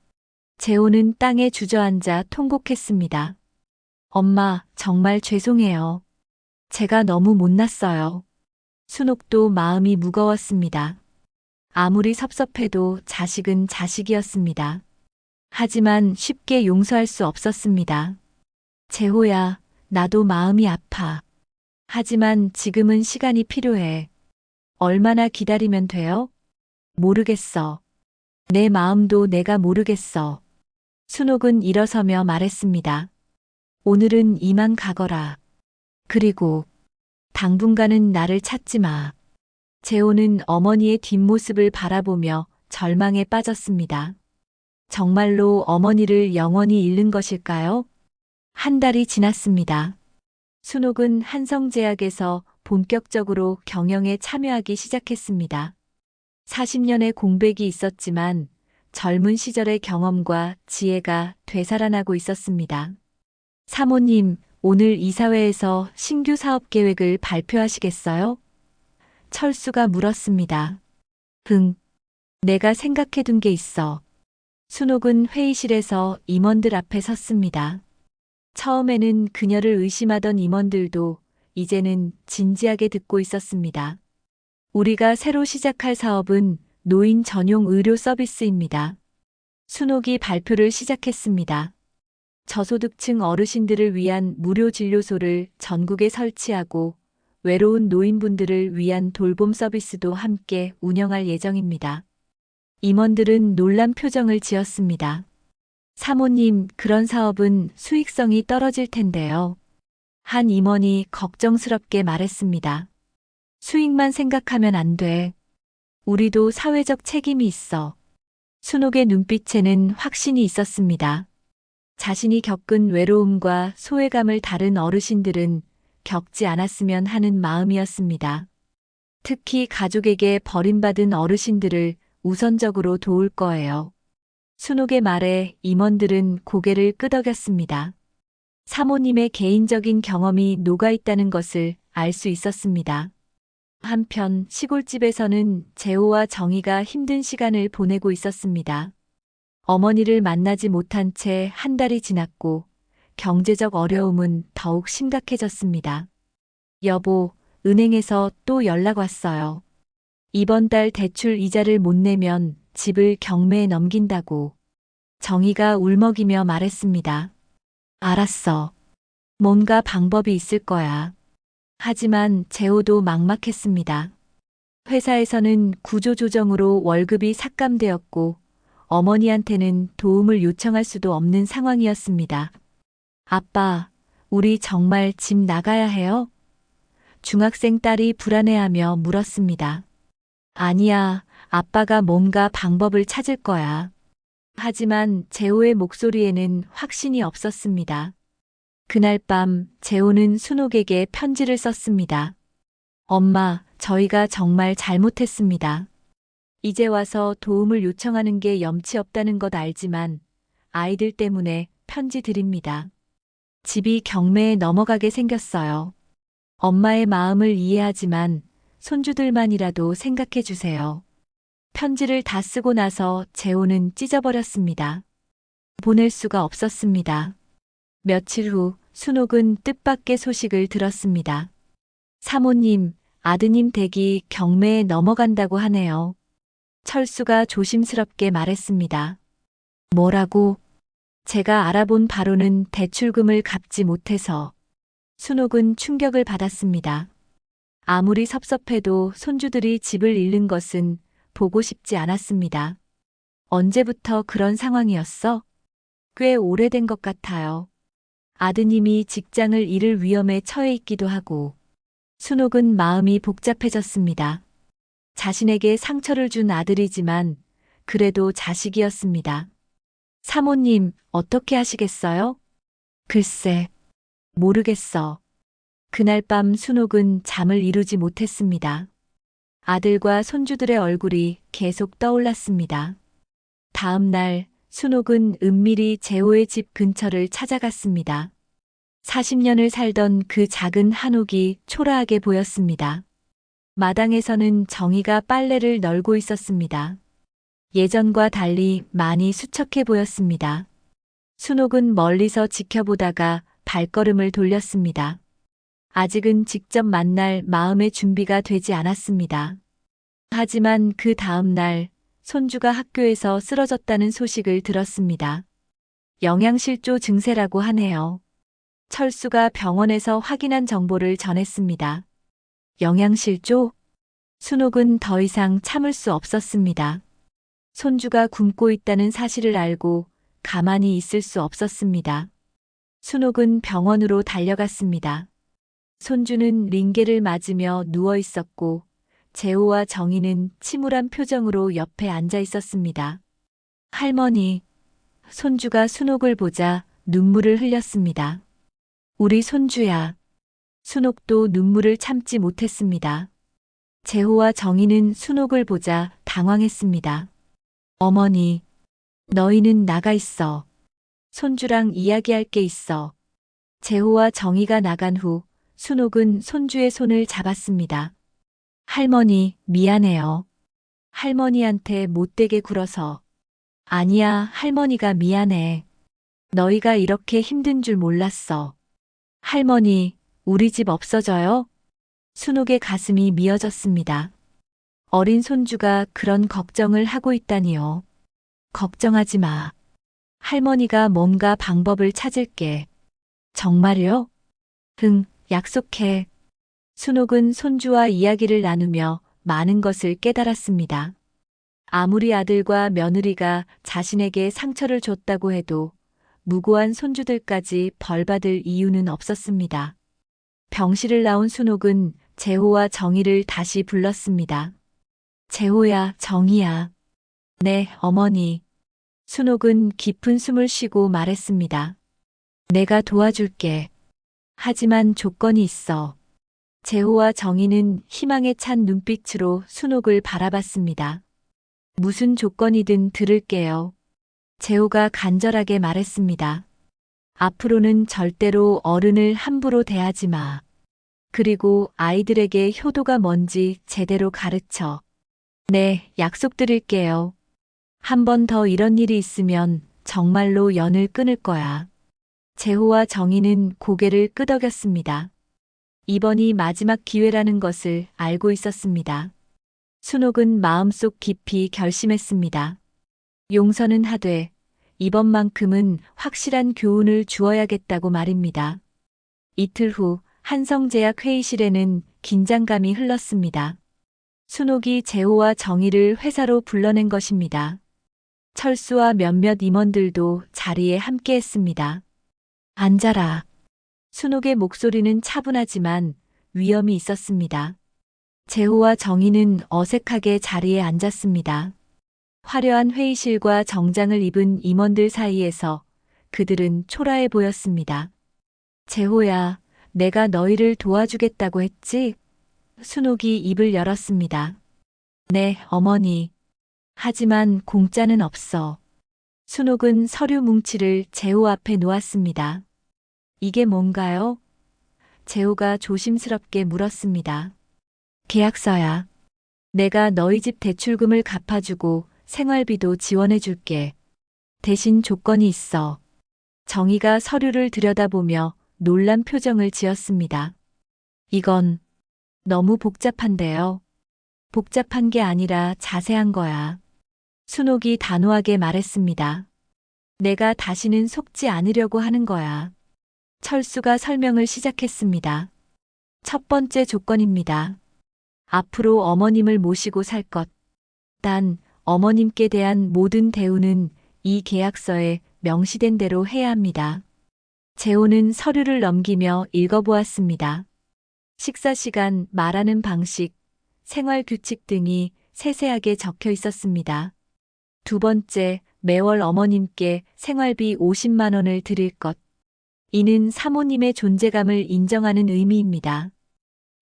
재호는 땅에 주저앉아 통곡했습니다. 엄마, 정말 죄송해요. 제가 너무 못났어요. 순옥도 마음이 무거웠습니다. 아무리 섭섭해도 자식은 자식이었습니다. 하지만 쉽게 용서할 수 없었습니다. 재호야, 나도 마음이 아파. 하지만 지금은 시간이 필요해. 얼마나 기다리면 돼요? 모르겠어. 내 마음도 내가 모르겠어. 순옥은 일어서며 말했습니다. 오늘은 이만 가거라. 그리고 당분간은 나를 찾지 마. 재호는 어머니의 뒷모습을 바라보며 절망에 빠졌습니다. 정말로 어머니를 영원히 잃는 것일까요? 한 달이 지났습니다. 순옥은 한성제약에서 본격적으로 경영에 참여하기 시작했습니다. 40년의 공백이 있었지만 젊은 시절의 경험과 지혜가 되살아나고 있었습니다. 사모님, 오늘 이사회에서 신규 사업 계획을 발표하시겠어요? 철수가 물었습니다. 내가 생각해둔 게 있어. 순옥은 회의실에서 임원들 앞에 섰습니다. 처음에는 그녀를 의심하던 임원들도 이제는 진지하게 듣고 있었습니다. 우리가 새로 시작할 사업은 노인 전용 의료 서비스입니다. 순옥이 발표를 시작했습니다. 저소득층 어르신들을 위한 무료 진료소를 전국에 설치하고 외로운 노인분들을 위한 돌봄 서비스도 함께 운영할 예정입니다. 임원들은 놀란 표정을 지었습니다. 사모님, 그런 사업은 수익성이 떨어질 텐데요. 한 임원이 걱정스럽게 말했습니다. 수익만 생각하면 안 돼. 우리도 사회적 책임이 있어. 순옥의 눈빛에는 확신이 있었습니다. 자신이 겪은 외로움과 소외감을 다른 어르신들은 겪지 않았으면 하는 마음이었습니다. 특히 가족에게 버림받은 어르신들을 우선적으로 도울 거예요. 순옥의 말에 임원들은 고개를 끄덕였습니다. 사모님의 개인적인 경험이 녹아있다는 것을 알 수 있었습니다. 한편 시골집에서는 재호와 정희가 힘든 시간을 보내고 있었습니다. 어머니를 만나지 못한 채 한 달이 지났고 경제적 어려움은 더욱 심각해졌습니다. 여보, 은행에서 또 연락 왔어요. 이번 달 대출 이자를 못 내면 집을 경매에 넘긴다고. 정희가 울먹이며 말했습니다. 알았어. 뭔가 방법이 있을 거야. 하지만 재호도 막막했습니다. 회사에서는 구조조정으로 월급이 삭감되었고 어머니한테는 도움을 요청할 수도 없는 상황이었습니다. 아빠, 우리 정말 집 나가야 해요? 중학생 딸이 불안해하며 물었습니다. 아니야, 아빠가 뭔가 방법을 찾을 거야. 하지만 재호의 목소리에는 확신이 없었습니다. 그날 밤 재호는 순옥에게 편지를 썼습니다. 엄마, 저희가 정말 잘못했습니다. 이제 와서 도움을 요청하는 게 염치 없다는 것 알지만 아이들 때문에 편지 드립니다. 집이 경매에 넘어가게 생겼어요. 엄마의 마음을 이해하지만 손주들만이라도 생각해 주세요. 편지를 다 쓰고 나서 재호는 찢어버렸습니다. 보낼 수가 없었습니다. 며칠 후 순옥은 뜻밖의 소식을 들었습니다. 사모님, 아드님 댁이 경매에 넘어간다고 하네요. 철수가 조심스럽게 말했습니다. 뭐라고? 제가 알아본 바로는 대출금을 갚지 못해서. 순옥은 충격을 받았습니다. 아무리 섭섭해도 손주들이 집을 잃는 것은 보고 싶지 않았습니다. 언제부터 그런 상황이었어? 꽤 오래된 것 같아요. 아드님이 직장을 잃을 위험에 처해 있기도 하고. 순옥은 마음이 복잡해졌습니다. 자신에게 상처를 준 아들이지만 그래도 자식이었습니다. 사모님, 어떻게 하시겠어요? 글쎄, 모르겠어. 그날 밤 순옥은 잠을 이루지 못했습니다. 아들과 손주들의 얼굴이 계속 떠올랐습니다. 다음 날 순옥은 은밀히 재호의 집 근처를 찾아갔습니다. 40년을 살던 그 작은 한옥이 초라하게 보였습니다. 마당에서는 정희가 빨래를 널고 있었습니다. 예전과 달리 많이 수척해 보였습니다. 순옥은 멀리서 지켜보다가 발걸음을 돌렸습니다. 아직은 직접 만날 마음의 준비가 되지 않았습니다. 하지만 그 다음 날 손주가 학교에서 쓰러졌다는 소식을 들었습니다. 영양실조 증세라고 하네요. 철수가 병원에서 확인한 정보를 전했습니다. 영양실조? 순옥은 더 이상 참을 수 없었습니다. 손주가 굶고 있다는 사실을 알고 가만히 있을 수 없었습니다. 순옥은 병원으로 달려갔습니다. 손주는 링게를 맞으며 누워 있었고 재호와 정희는 침울한 표정으로 옆에 앉아 있었습니다. 할머니, 손주가 순옥을 보자 눈물을 흘렸습니다. 우리 손주야. 순옥도 눈물을 참지 못했습니다. 재호와 정희는 순옥을 보자 당황했습니다. 어머니, 너희는 나가 있어. 손주랑 이야기할 게 있어. 재호와 정희가 나간 후 순옥은 손주의 손을 잡았습니다. 할머니, 미안해요. 할머니한테 못되게 굴어서. 아니야, 할머니가 미안해. 너희가 이렇게 힘든 줄 몰랐어. 할머니, 우리 집 없어져요? 순옥의 가슴이 미어졌습니다. 어린 손주가 그런 걱정을 하고 있다니요. 걱정하지 마. 할머니가 뭔가 방법을 찾을게. 정말요? 응, 약속해. 순옥은 손주와 이야기를 나누며 많은 것을 깨달았습니다. 아무리 아들과 며느리가 자신에게 상처를 줬다고 해도 무고한 손주들까지 벌받을 이유는 없었습니다. 병실을 나온 순옥은 재호와 정희를 다시 불렀습니다. 재호야, 정희야. 네, 어머니. 순옥은 깊은 숨을 쉬고 말했습니다. 내가 도와줄게. 하지만 조건이 있어. 재호와 정희는 희망에 찬 눈빛으로 순옥을 바라봤습니다. 무슨 조건이든 들을게요. 재호가 간절하게 말했습니다. 앞으로는 절대로 어른을 함부로 대하지 마. 그리고 아이들에게 효도가 뭔지 제대로 가르쳐. 네, 약속드릴게요. 한 번 더 이런 일이 있으면 정말로 연을 끊을 거야. 재호와 정희는 고개를 끄덕였습니다. 이번이 마지막 기회라는 것을 알고 있었습니다. 순옥은 마음속 깊이 결심했습니다. 용서는 하되 이번만큼은 확실한 교훈을 주어야겠다고 말입니다. 이틀 후 한성제약 회의실에는 긴장감이 흘렀습니다. 순옥이 재호와 정희를 회사로 불러낸 것입니다. 철수와 몇몇 임원들도 자리에 함께했습니다. 앉아라. 순옥의 목소리는 차분하지만 위엄이 있었습니다. 재호와 정희는 어색하게 자리에 앉았습니다. 화려한 회의실과 정장을 입은 임원들 사이에서 그들은 초라해 보였습니다. 재호야, 내가 너희를 도와주겠다고 했지? 순옥이 입을 열었습니다. 네, 어머니. 하지만 공짜는 없어. 순옥은 서류 뭉치를 재호 앞에 놓았습니다. 이게 뭔가요? 재호가 조심스럽게 물었습니다. 계약서야. 내가 너희 집 대출금을 갚아주고 생활비도 지원해줄게. 대신 조건이 있어. 정희가 서류를 들여다보며 놀란 표정을 지었습니다. 이건 너무 복잡한데요. 복잡한 게 아니라 자세한 거야. 순옥이 단호하게 말했습니다. 내가 다시는 속지 않으려고 하는 거야. 철수가 설명을 시작했습니다. 첫 번째 조건입니다. 앞으로 어머님을 모시고 살 것. 단, 어머님께 대한 모든 대우는 이 계약서에 명시된 대로 해야 합니다. 재호는 서류를 넘기며 읽어보았습니다. 식사 시간, 말하는 방식, 생활 규칙 등이 세세하게 적혀 있었습니다. 두 번째, 매월 어머님께 생활비 50만 원을 드릴 것. 이는 사모님의 존재감을 인정하는 의미입니다.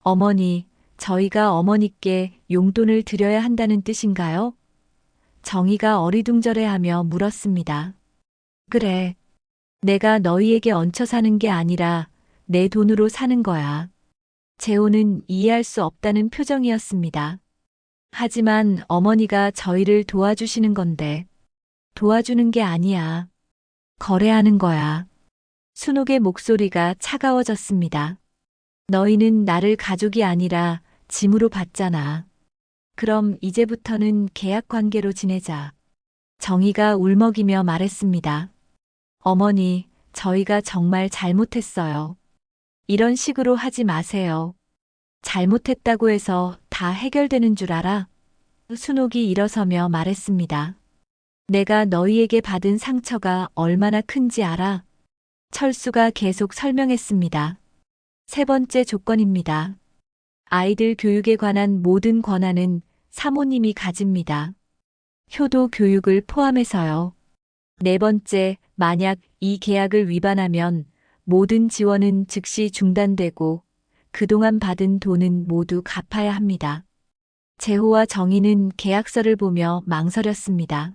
어머니, 저희가 어머니께 용돈을 드려야 한다는 뜻인가요? 정희가 어리둥절해하며 물었습니다. 그래. 내가 너희에게 얹혀 사는 게 아니라 내 돈으로 사는 거야. 재호는 이해할 수 없다는 표정이었습니다. 하지만 어머니가 저희를 도와주시는 건데. 도와주는 게 아니야. 거래하는 거야. 순옥의 목소리가 차가워졌습니다. 너희는 나를 가족이 아니라 짐으로 봤잖아. 그럼 이제부터는 계약 관계로 지내자. 정희가 울먹이며 말했습니다. 어머니, 저희가 정말 잘못했어요. 이런 식으로 하지 마세요. 잘못했다고 해서 다 해결되는 줄 알아? 순옥이 일어서며 말했습니다. 내가 너희에게 받은 상처가 얼마나 큰지 알아? 철수가 계속 설명했습니다. 세 번째 조건입니다. 아이들 교육에 관한 모든 권한은 사모님이 가집니다. 효도 교육을 포함해서요. 네 번째, 만약 이 계약을 위반하면 모든 지원은 즉시 중단되고 그동안 받은 돈은 모두 갚아야 합니다. 재호와 정희는 계약서를 보며 망설였습니다.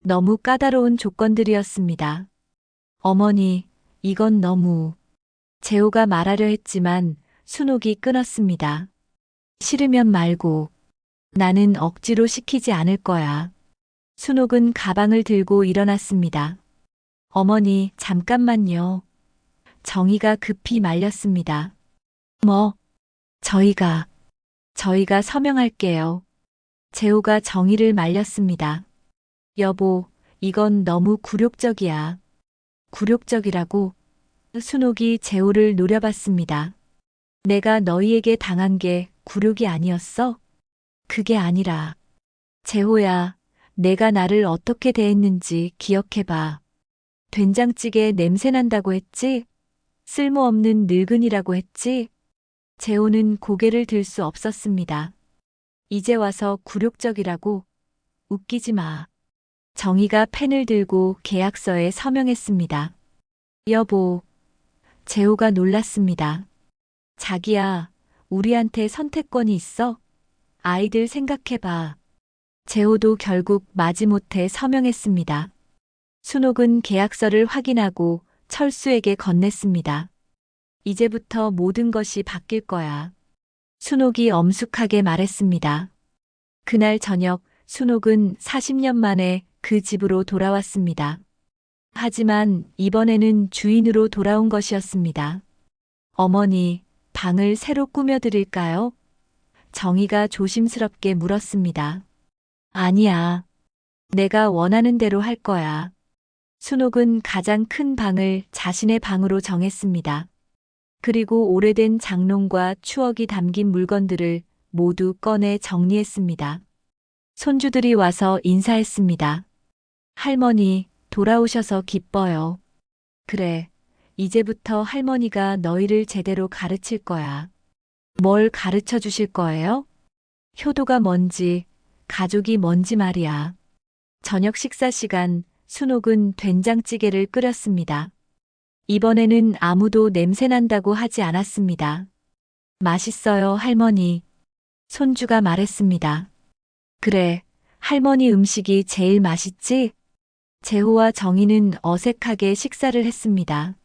너무 까다로운 조건들이었습니다. 어머니, 이건 너무... 재호가 말하려 했지만 순옥이 끊었습니다. 싫으면 말고. 나는 억지로 시키지 않을 거야. 순옥은 가방을 들고 일어났습니다. 어머니, 잠깐만요. 정희가 급히 말렸습니다. 뭐? 저희가 서명할게요. 재호가 정희를 말렸습니다. 여보, 이건 너무 굴욕적이야. 굴욕적이라고? 순옥이 재호를 노려봤습니다. 내가 너희에게 당한 게 굴욕이 아니었어? 그게 아니라. 재호야, 내가 나를 어떻게 대했는지 기억해봐. 된장찌개 냄새 난다고 했지? 쓸모없는 늙은이라고 했지? 재호는 고개를 들 수 없었습니다. 이제 와서 굴욕적이라고? 웃기지 마. 정희가 펜을 들고 계약서에 서명했습니다. 여보, 재호가 놀랐습니다. 자기야, 우리한테 선택권이 있어? 아이들 생각해봐. 재호도 결국 마지못해 서명했습니다. 순옥은 계약서를 확인하고 철수에게 건넸습니다. 이제부터 모든 것이 바뀔 거야. 순옥이 엄숙하게 말했습니다. 그날 저녁 순옥은 40년 만에 그 집으로 돌아왔습니다. 하지만 이번에는 주인으로 돌아온 것이었습니다. 어머니, 방을 새로 꾸며드릴까요? 정희가 조심스럽게 물었습니다. 아니야. 내가 원하는 대로 할 거야. 순옥은 가장 큰 방을 자신의 방으로 정했습니다. 그리고 오래된 장롱과 추억이 담긴 물건들을 모두 꺼내 정리했습니다. 손주들이 와서 인사했습니다. 할머니, 돌아오셔서 기뻐요. 그래, 이제부터 할머니가 너희를 제대로 가르칠 거야. 뭘 가르쳐 주실 거예요? 효도가 뭔지, 가족이 뭔지 말이야. 저녁 식사 시간, 순옥은 된장찌개를 끓였습니다. 이번에는 아무도 냄새난다고 하지 않았습니다. 맛있어요, 할머니. 손주가 말했습니다. 그래, 할머니 음식이 제일 맛있지? 재호와 정희는 어색하게 식사를 했습니다.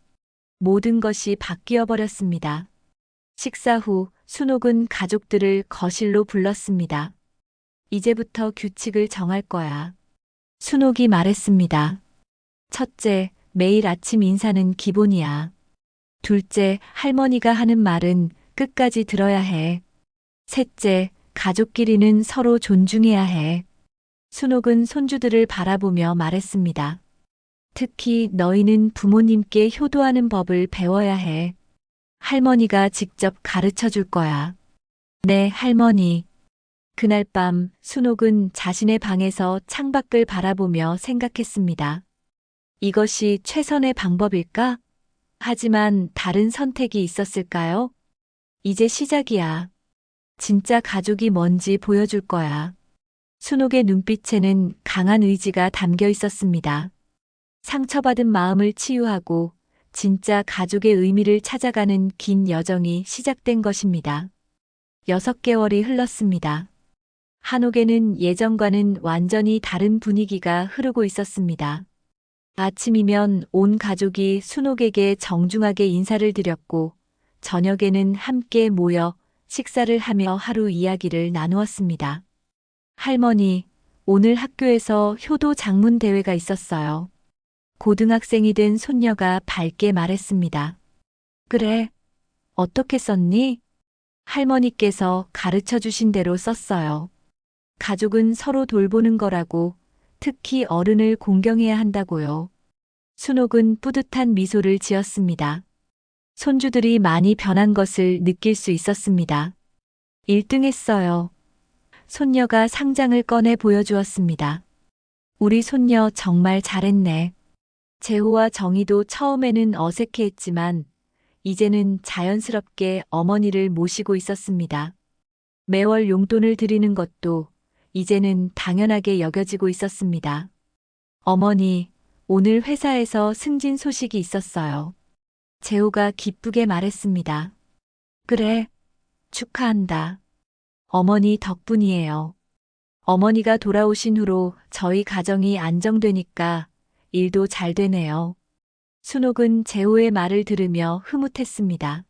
모든 것이 바뀌어 버렸습니다. 식사 후 순옥은 가족들을 거실로 불렀습니다. 이제부터 규칙을 정할 거야. 순옥이 말했습니다. 첫째, 매일 아침 인사는 기본이야. 둘째, 할머니가 하는 말은 끝까지 들어야 해. 셋째, 가족끼리는 서로 존중해야 해. 순옥은 손주들을 바라보며 말했습니다. 특히 너희는 부모님께 효도하는 법을 배워야 해. 할머니가 직접 가르쳐 줄 거야. 네, 할머니. 그날 밤 순옥은 자신의 방에서 창밖을 바라보며 생각했습니다. 이것이 최선의 방법일까? 하지만 다른 선택이 있었을까요? 이제 시작이야. 진짜 가족이 뭔지 보여줄 거야. 순옥의 눈빛에는 강한 의지가 담겨 있었습니다. 상처받은 마음을 치유하고 진짜 가족의 의미를 찾아가는 긴 여정이 시작된 것입니다. 6개월이 흘렀습니다. 한옥에는 예전과는 완전히 다른 분위기가 흐르고 있었습니다. 아침이면 온 가족이 순옥에게 정중하게 인사를 드렸고, 저녁에는 함께 모여 식사를 하며 하루 이야기를 나누었습니다. 할머니, 오늘 학교에서 효도 장문 대회가 있었어요. 고등학생이 된 손녀가 밝게 말했습니다. 그래, 어떻게 썼니? 할머니께서 가르쳐 주신 대로 썼어요. 가족은 서로 돌보는 거라고, 특히 어른을 공경해야 한다고요. 순옥은 뿌듯한 미소를 지었습니다. 손주들이 많이 변한 것을 느낄 수 있었습니다. 1등 했어요. 손녀가 상장을 꺼내 보여주었습니다. 우리 손녀 정말 잘했네. 재호와 정희도 처음에는 어색해했지만 이제는 자연스럽게 어머니를 모시고 있었습니다. 매월 용돈을 드리는 것도 이제는 당연하게 여겨지고 있었습니다. 어머니, 오늘 회사에서 승진 소식이 있었어요. 재호가 기쁘게 말했습니다. 그래, 축하한다. 어머니 덕분이에요. 어머니가 돌아오신 후로 저희 가정이 안정되니까 일도 잘 되네요. 순옥은 재호의 말을 들으며 흐뭇했습니다.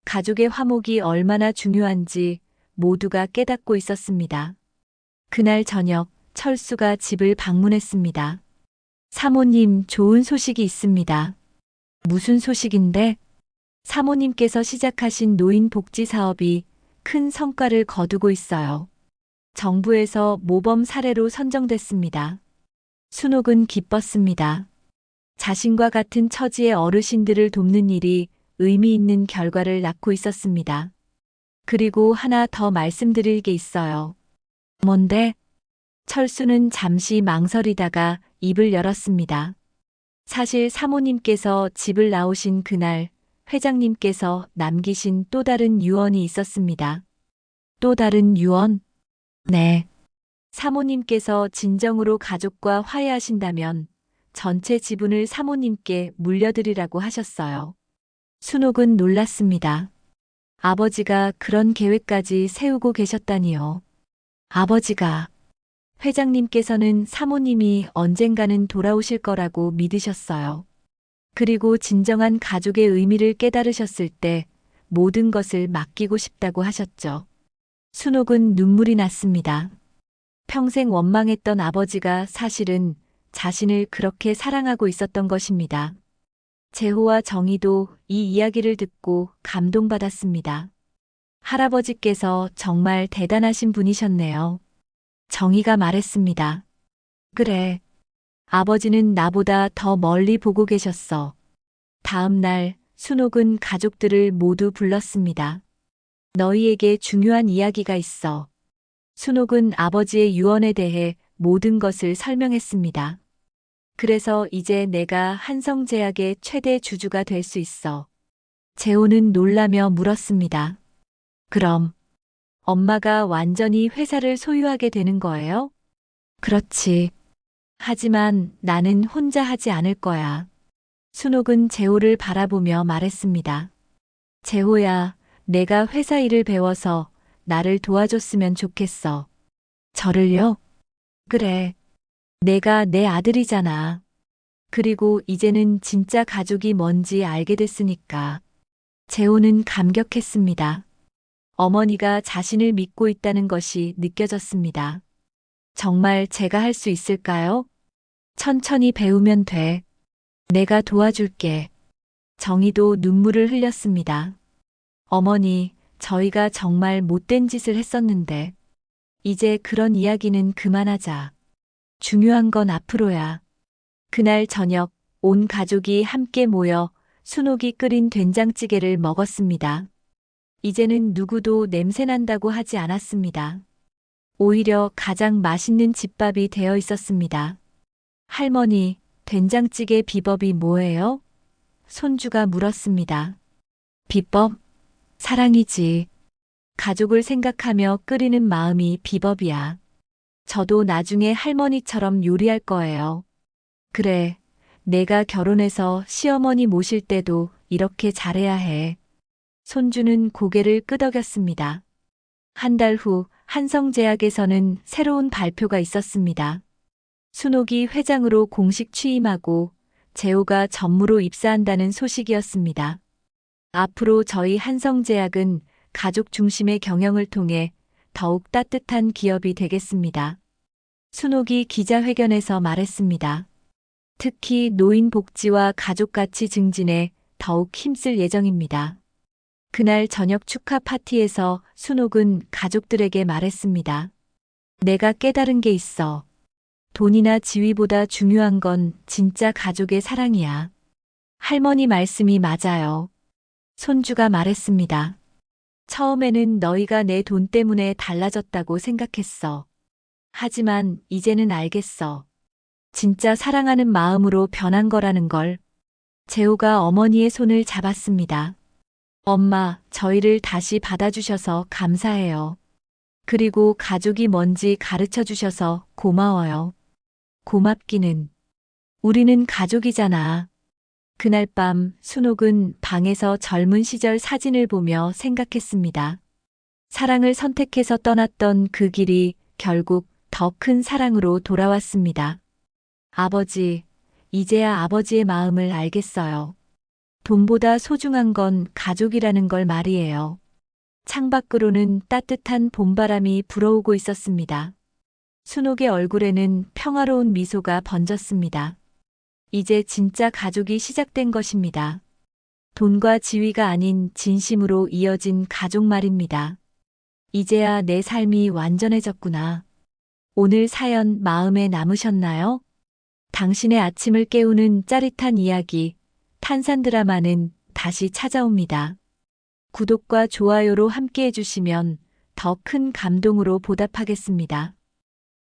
가족의 화목이 얼마나 중요한지 모두가 깨닫고 있었습니다. 그날 저녁 철수가 집을 방문했습니다. 사모님, 좋은 소식이 있습니다. 무슨 소식인데? 사모님께서 시작하신 노인 복지 사업이 큰 성과를 거두고 있어요. 정부에서 모범 사례로 선정됐습니다. 순옥은 기뻤습니다. 자신과 같은 처지의 어르신들을 돕는 일이 의미 있는 결과를 낳고 있었습니다. 그리고 하나 더 말씀드릴 게 있어요. 뭔데? 철수는 잠시 망설이다가 입을 열었습니다. 사실 사모님께서 집을 나오신 그날 회장님께서 남기신 또 다른 유언이 있었습니다. 또 다른 유언? 네. 사모님께서 진정으로 가족과 화해하신다면 전체 지분을 사모님께 물려드리라고 하셨어요. 순옥은 놀랐습니다. 아버지가 그런 계획까지 세우고 계셨다니요. 아버지가, 회장님께서는 사모님이 언젠가는 돌아오실 거라고 믿으셨어요. 그리고 진정한 가족의 의미를 깨달으셨을 때 모든 것을 맡기고 싶다고 하셨죠. 순옥은 눈물이 났습니다. 평생 원망했던 아버지가 사실은 자신을 그렇게 사랑하고 있었던 것입니다. 재호와 정희도 이 이야기를 듣고 감동받았습니다. 할아버지께서 정말 대단하신 분이셨네요. 정희가 말했습니다. 그래. 아버지는 나보다 더 멀리 보고 계셨어. 다음 날 순옥은 가족들을 모두 불렀습니다. 너희에게 중요한 이야기가 있어. 순옥은 아버지의 유언에 대해 모든 것을 설명했습니다. 그래서 이제 내가 한성제약의 최대 주주가 될 수 있어. 재호는 놀라며 물었습니다. 그럼 엄마가 완전히 회사를 소유하게 되는 거예요? 그렇지. 하지만 나는 혼자 하지 않을 거야. 순옥은 재호를 바라보며 말했습니다. 재호야, 내가 회사 일을 배워서 나를 도와줬으면 좋겠어. 저를요? 그래. 내가 내 아들이잖아. 그리고 이제는 진짜 가족이 뭔지 알게 됐으니까. 재호는 감격했습니다. 어머니가 자신을 믿고 있다는 것이 느껴졌습니다. 정말 제가 할 수 있을까요? 천천히 배우면 돼. 내가 도와줄게. 정희도 눈물을 흘렸습니다. 어머니, 저희가 정말 못된 짓을 했었는데, 이제 그런 이야기는 그만하자. 중요한 건 앞으로야. 그날 저녁, 온 가족이 함께 모여 순옥이 끓인 된장찌개를 먹었습니다. 이제는 누구도 냄새난다고 하지 않았습니다. 오히려 가장 맛있는 집밥이 되어 있었습니다. 할머니, 된장찌개 비법이 뭐예요? 손주가 물었습니다. 비법? 사랑이지. 가족을 생각하며 끓이는 마음이 비법이야. 저도 나중에 할머니처럼 요리할 거예요. 그래, 내가 결혼해서 시어머니 모실 때도 이렇게 잘해야 해. 손주는 고개를 끄덕였습니다. 한 달 후 한성제약에서는 새로운 발표가 있었습니다. 순옥이 회장으로 공식 취임하고 재호가 전무로 입사한다는 소식이었습니다. 앞으로 저희 한성제약은 가족 중심의 경영을 통해 더욱 따뜻한 기업이 되겠습니다. 순옥이 기자회견에서 말했습니다. 특히 노인 복지와 가족 가치 증진에 더욱 힘쓸 예정입니다. 그날 저녁 축하 파티에서 순옥은 가족들에게 말했습니다. 내가 깨달은 게 있어. 돈이나 지위보다 중요한 건 진짜 가족의 사랑이야. 할머니 말씀이 맞아요. 손주가 말했습니다. 처음에는 너희가 내 돈 때문에 달라졌다고 생각했어. 하지만 이제는 알겠어. 진짜 사랑하는 마음으로 변한 거라는 걸. 재호가 어머니의 손을 잡았습니다. 엄마, 저희를 다시 받아주셔서 감사해요. 그리고 가족이 뭔지 가르쳐 주셔서 고마워요. 고맙기는. 우리는 가족이잖아. 그날 밤 순옥은 방에서 젊은 시절 사진을 보며 생각했습니다. 사랑을 선택해서 떠났던 그 길이 결국 더 큰 사랑으로 돌아왔습니다. 아버지, 이제야 아버지의 마음을 알겠어요. 돈보다 소중한 건 가족이라는 걸 말이에요. 창밖으로는 따뜻한 봄바람이 불어오고 있었습니다. 순옥의 얼굴에는 평화로운 미소가 번졌습니다. 이제 진짜 가족이 시작된 것입니다. 돈과 지위가 아닌 진심으로 이어진 가족 말입니다. 이제야 내 삶이 완전해졌구나. 오늘 사연 마음에 남으셨나요? 당신의 아침을 깨우는 짜릿한 이야기, 탄산 드라마는 다시 찾아옵니다. 구독과 좋아요로 함께 해주시면 더 큰 감동으로 보답하겠습니다.